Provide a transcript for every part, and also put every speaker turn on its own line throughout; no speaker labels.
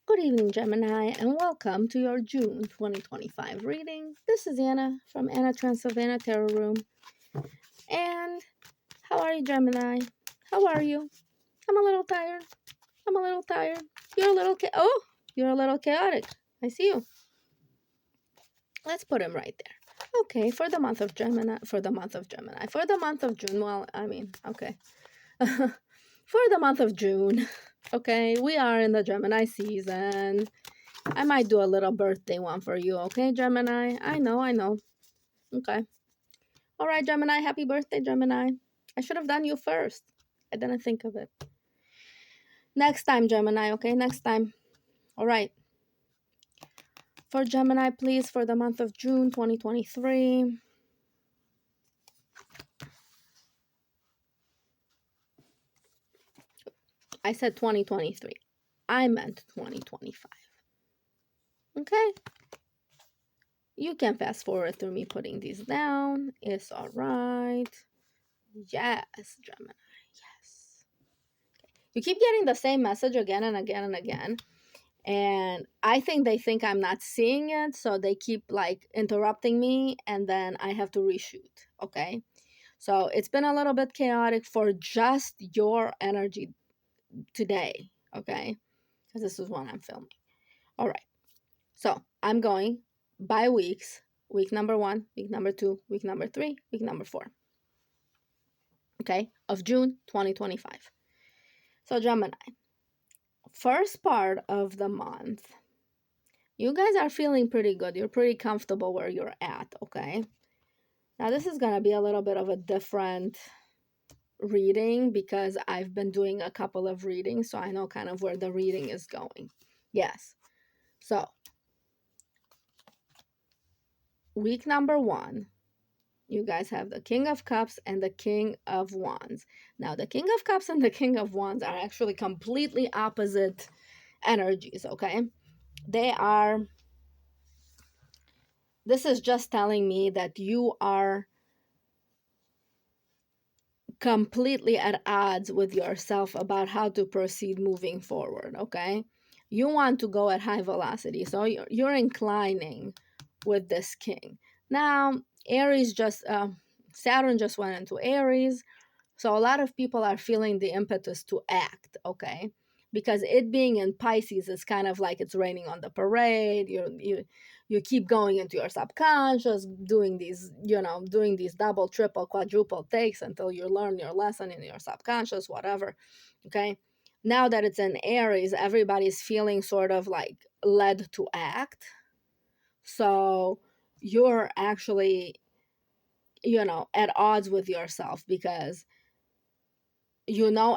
Good evening, Gemini, and welcome to your June 2025 reading. This is Anna from Anna Transylvania Tarot Room. And how are you, Gemini? How are you? I'm a little tired. I'm a little tired. You're a little you're a little chaotic. I see you. Let's put him right there. Okay, for the month of Gemini, for the month of June, okay. For the month of June, okay, we are in the Gemini season. I might do a little birthday one for you, okay, Gemini? I know. Okay. All right, Gemini. Happy birthday, Gemini. I should have done you first. I didn't think of it. Next time, Gemini, okay? Next time. All right. For Gemini, please, for the month of June 2023. I said 2023. I meant 2025. Okay? You can fast forward through me putting these down. It's all right. Yes, Gemini. Yes. You keep getting the same message again and again and again. And I think they think I'm not seeing it. So they keep like interrupting me and then I have to reshoot. Okay. So it's been a little bit chaotic for just your energy today. Okay. Because this is when I'm filming. All right. So I'm going by weeks. Week number 1, week number 2, week number 3, week number 4. Okay. Of June 2025. So Gemini. First part of the month, you guys are feeling pretty good. You're pretty comfortable where you're at, okay? Now, this is going to be a little bit of a different reading because I've been doing a couple of readings, so I know kind of where the reading is going. Yes. So, week number 1, you guys have the King of Cups and the King of Wands. Now, the King of Cups and the King of Wands are actually completely opposite energies, okay? This is just telling me that you are completely at odds with yourself about how to proceed moving forward, okay? You want to go at high velocity, so you're inclining with this king. Now, Saturn just went into Aries, so a lot of people are feeling the impetus to act, okay? Because it being in Pisces is kind of like it's raining on the parade. You keep going into your subconscious, doing these double, triple, quadruple takes until you learn your lesson in your subconscious, whatever. Okay. Now that it's in Aries, everybody's feeling sort of like led to act. So you're actually, at odds with yourself because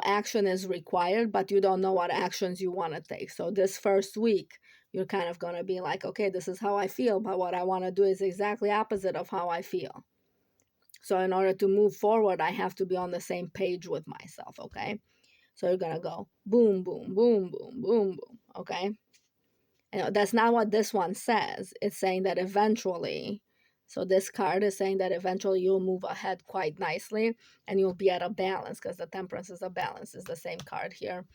action is required, but you don't know what actions you want to take. So this first week, you're kind of going to be like, okay, this is how I feel, but what I want to do is exactly opposite of how I feel. So in order to move forward, I have to be on the same page with myself, okay? So you're going to go boom, boom, boom, boom, boom, boom, okay? And that's not what this one says. It's saying that eventually, so this card is saying that eventually you'll move ahead quite nicely and you'll be at a balance because the Temperance is a balance, is the same card here.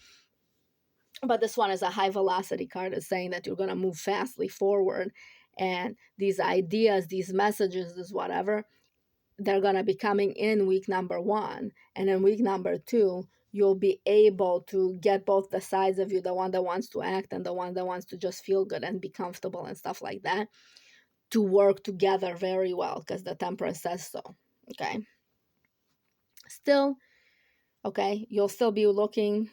But this one is a high velocity card. It's saying that you're going to move fastly forward and these ideas, these messages, this whatever, they're going to be coming in week number 1. And in week number 2, you'll be able to get both the sides of you, the one that wants to act and the one that wants to just feel good and be comfortable and stuff like that, to work together very well because the Temperance says so. Okay. Still, okay, you'll still be looking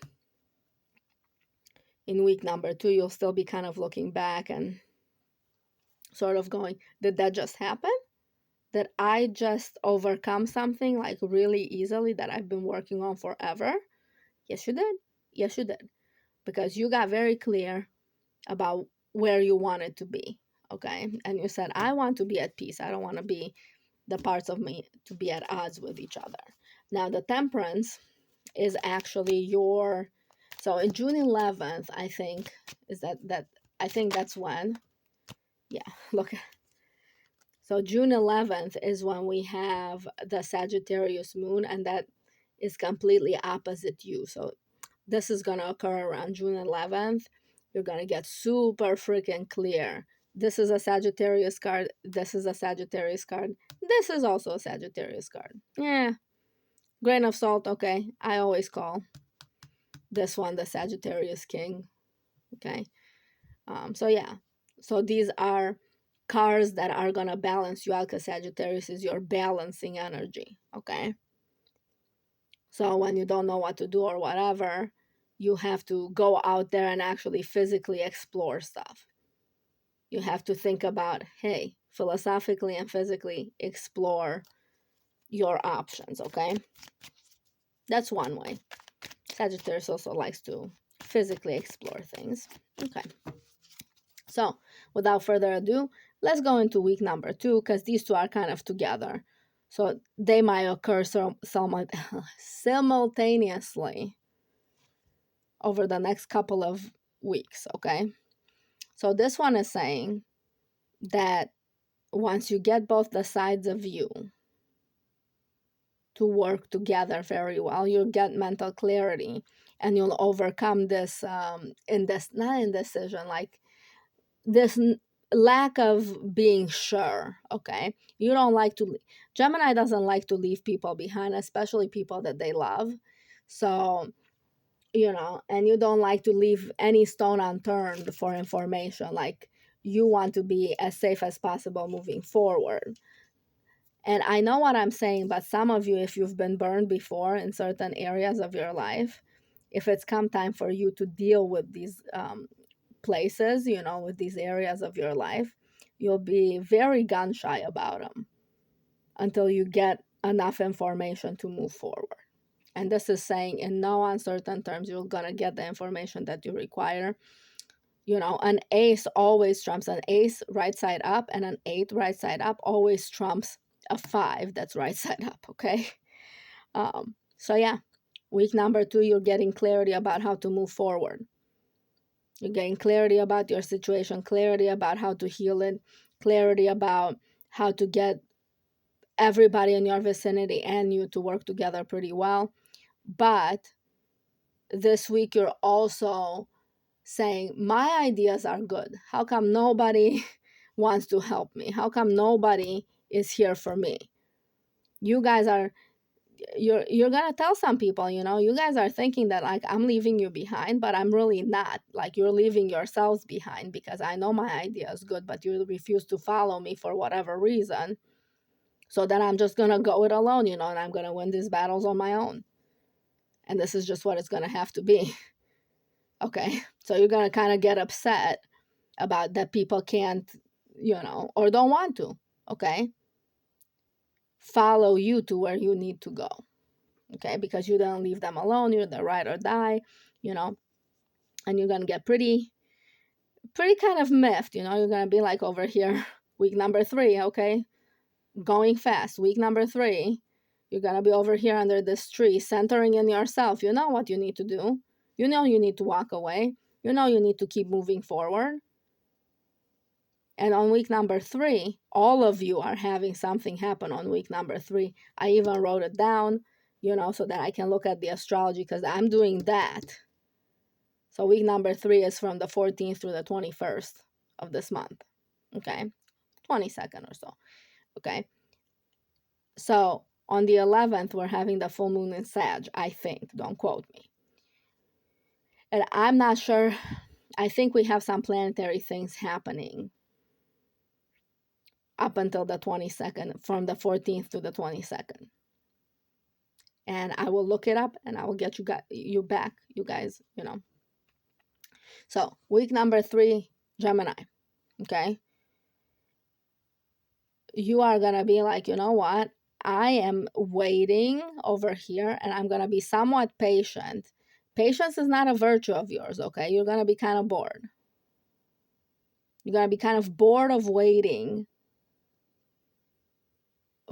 in week number 2, you'll still be kind of looking back and sort of going, did that just happen? Did I just overcome something like really easily that I've been working on forever? Yes, you did. Yes, you did. Because you got very clear about where you wanted to be. Okay. And you said, I want to be at peace. I don't want to be the parts of me to be at odds with each other. Now, the Temperance is actually so in June 11th, I think, I think that's when, yeah, look. So June 11th is when we have the Sagittarius moon, and that is completely opposite you. So this is going to occur around June 11th. You're going to get super freaking clear. This is a Sagittarius card. This is a Sagittarius card. This is also a Sagittarius card. Yeah, grain of salt, okay. I always call this one the Sagittarius King, okay. So yeah, so these are cards that are going to balance you out, because Sagittarius is your balancing energy, okay. So when you don't know what to do or whatever, you have to go out there and actually physically explore stuff. You have to think about, hey, philosophically and physically explore your options, okay? That's one way. Sagittarius also likes to physically explore things. Okay. So without further ado, let's go into week number 2, because these two are kind of together. So they might occur simultaneously over the next couple of weeks, okay? So this one is saying that once you get both the sides of you to work together very well, you'll get mental clarity, and you'll overcome this not indecision, like this lack of being sure, okay? You don't like to, Gemini doesn't like to leave people behind, especially people that they love. So, and you don't like to leave any stone unturned for information. Like, you want to be as safe as possible moving forward. And I know what I'm saying, but some of you, if you've been burned before in certain areas of your life, if it's come time for you to deal with these places, with these areas of your life, you'll be very gun shy about them until you get enough information to move forward. And this is saying in no uncertain terms, you're going to get the information that you require. An ace always trumps an ace right side up, and an 8 right side up always trumps a 5 that's right side up, okay? So yeah, week number 2, you're getting clarity about how to move forward. You're getting clarity about your situation, clarity about how to heal it, clarity about how to get everybody in your vicinity and you to work together pretty well. But this week, you're also saying, my ideas are good. How come nobody wants to help me? How come nobody is here for me? You guys are, you're gonna tell some people, you guys are thinking that, like, I'm leaving you behind, but I'm really not. Like, you're leaving yourselves behind, because I know my idea is good, but you refuse to follow me for whatever reason. So then I'm just gonna go it alone, and I'm gonna win these battles on my own. And this is just what it's gonna have to be. Okay, so you're gonna kind of get upset about that people can't, or don't want to, okay, follow you to where you need to go, okay, because you don't leave them alone. You're the ride or die, and you're gonna get pretty kind of miffed, you're gonna be like over here, week number 3, okay, going fast, week number 3, you're gonna be over here under this tree, centering in yourself. You know what you need to do. You need to walk away. You need to keep moving forward. And on week number 3, all of you are having something happen on week number 3. I even wrote it down, so that I can look at the astrology, because I'm doing that. So week number 3 is from the 14th through the 21st of this month. Okay, 22nd or so. Okay, so on the 11th, we're having the full moon in Sag, I think. Don't quote me. And I'm not sure. I think we have some planetary things happening up until the 22nd, from the 14th to the 22nd. And I will look it up, and I will get you back, you guys, So week number 3, Gemini, okay? You are going to be like, you know what? I am waiting over here, and I'm going to be somewhat patient. Patience is not a virtue of yours, okay? You're going to be kind of bored. You're going to be kind of bored of waiting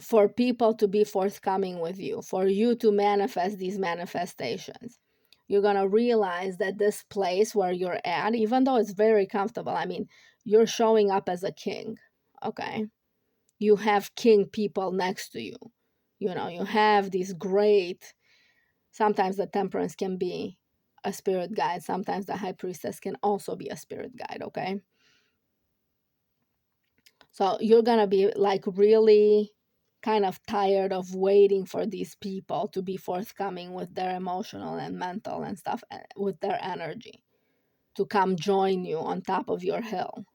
for people to be forthcoming with you, for you to manifest these manifestations. You're going to realize that this place where you're at, even though it's very comfortable, I mean, you're showing up as a king, okay? You have king people next to you. You have these great, sometimes the temperance can be a spirit guide. Sometimes the high priestess can also be a spirit guide, okay? So you're going to be like really kind of tired of waiting for these people to be forthcoming with their emotional and mental and stuff, with their energy, to come join you on top of your hill,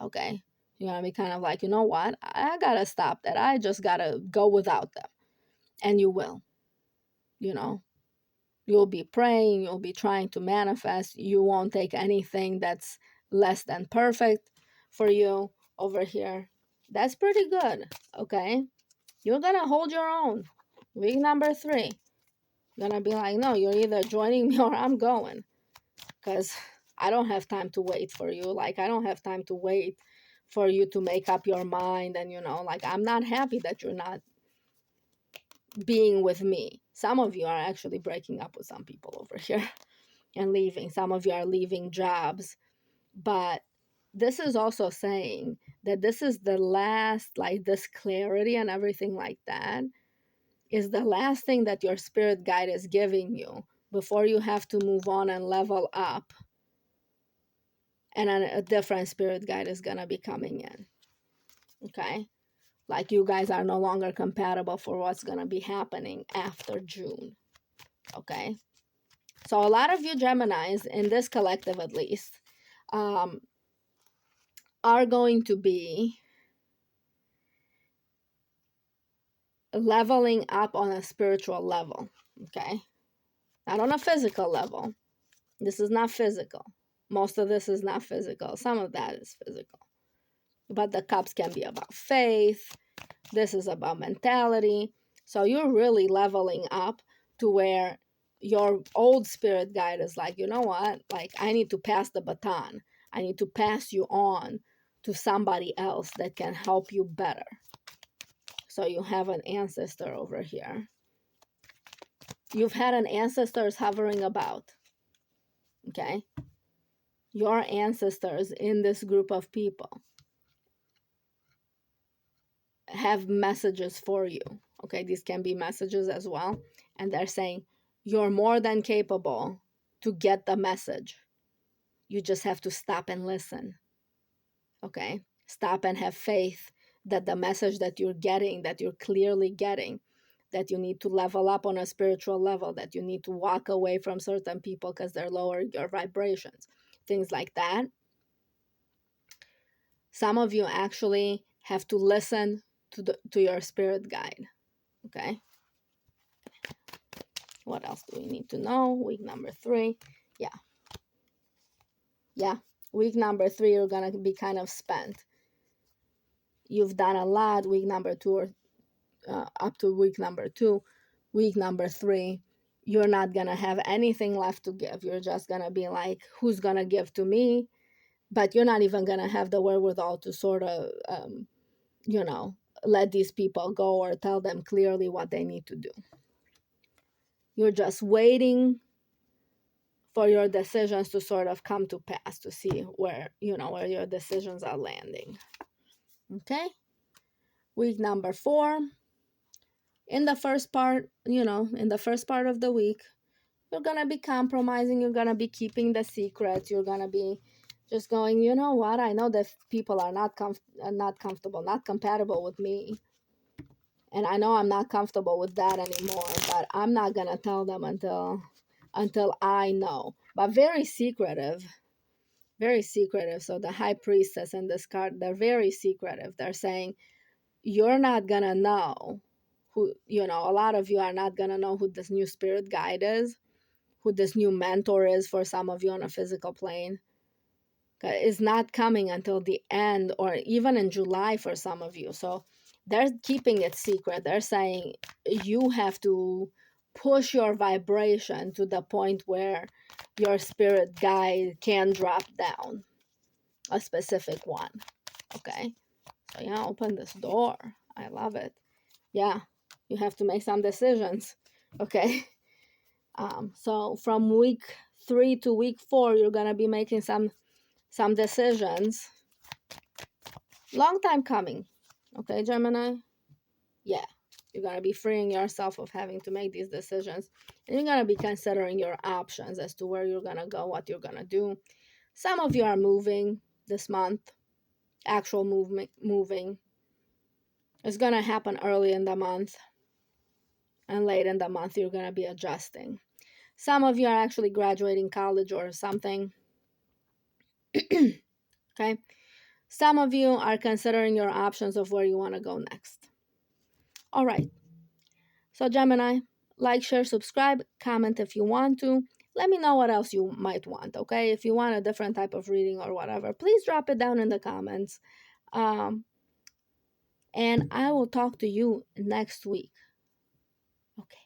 okay? You're going to be kind of like, you know what? I got to stop that. I just got to go without them. And you will, you know. You'll be praying, you'll be trying to manifest. You won't take anything that's less than perfect for you over here. That's pretty good, okay? You're going to hold your own. Week number 3. You're going to be like, no, you're either joining me or I'm going. Because I don't have time to wait for you. Like, I don't have time to wait for you to make up your mind. And, you know, like, I'm not happy that you're not being with me. Some of you are actually breaking up with some people over here and leaving. Some of you are leaving jobs. But this is also saying that this is the last, like this clarity and everything like that is the last thing that your spirit guide is giving you before you have to move on and level up. And then a different spirit guide is going to be coming in. Okay? Like you guys are no longer compatible for what's going to be happening after June. Okay? So a lot of you Geminis, in this collective at least, are going to be leveling up on a spiritual level. Okay? Not on a physical level. This is not physical. Most of this is not physical. Some of that is physical. But the cups can be about faith. This is about mentality. So you're really leveling up to where your old spirit guide is like, you know what? Like, I need to pass the baton. I need to pass you on to somebody else that can help you better. So you have an ancestor over here. You've had an ancestors hovering about. Okay? Your ancestors in this group of people have messages for you. Okay, these can be messages as well. And they're saying, you're more than capable to get the message. You just have to stop and listen. Okay, stop and have faith that the message that you're getting, that you're clearly getting, that you need to level up on a spiritual level, that you need to walk away from certain people because they're lowering your vibrations, things like that. Some of you actually have to listen to your spirit guide. Okay. What else do we need to know? Week number 3. Yeah. Week number 3, you're going to be kind of spent. You've done a lot. Week number 2 or up to week number 2. Week number 3, you're not going to have anything left to give. You're just going to be like, who's going to give to me? But you're not even going to have the wherewithal to sort of, let these people go or tell them clearly what they need to do. You're just waiting for your decisions to sort of come to pass, to see where your decisions are landing. Okay? Week number 4. In the first part of the week, you're going to be compromising. You're going to be keeping the secrets. You're going to be just going, you know what? I know that people are not comfortable, not compatible with me. And I know I'm not comfortable with that anymore, but I'm not going to tell them until I know. But very secretive. Very secretive. So the high priestess and this card, they're very secretive. They're saying, you're not going to know who, a lot of you are not going to know who this new spirit guide is, who this new mentor is for some of you on a physical plane. It's not coming until the end or even in July for some of you. So they're keeping it secret. They're saying you have to push your vibration to the point where your spirit guide can drop down a specific one. Okay? So yeah, open this door. I love it. Yeah, you have to make some decisions. Okay? So from week 3 to week 4, you're going to be making some decisions. Long time coming. Okay, Gemini? Yeah. You're going to be freeing yourself of having to make these decisions. And you're going to be considering your options as to where you're going to go, what you're going to do. Some of you are moving this month, actual moving. It's going to happen early in the month, and late in the month, you're going to be adjusting. Some of you are actually graduating college or something. Okay. Some of you are considering your options of where you want to go next. All right. So, Gemini, like, share, subscribe, comment if you want to. Let me know what else you might want, okay? If you want a different type of reading or whatever, please drop it down in the comments. And I will talk to you next week. Okay.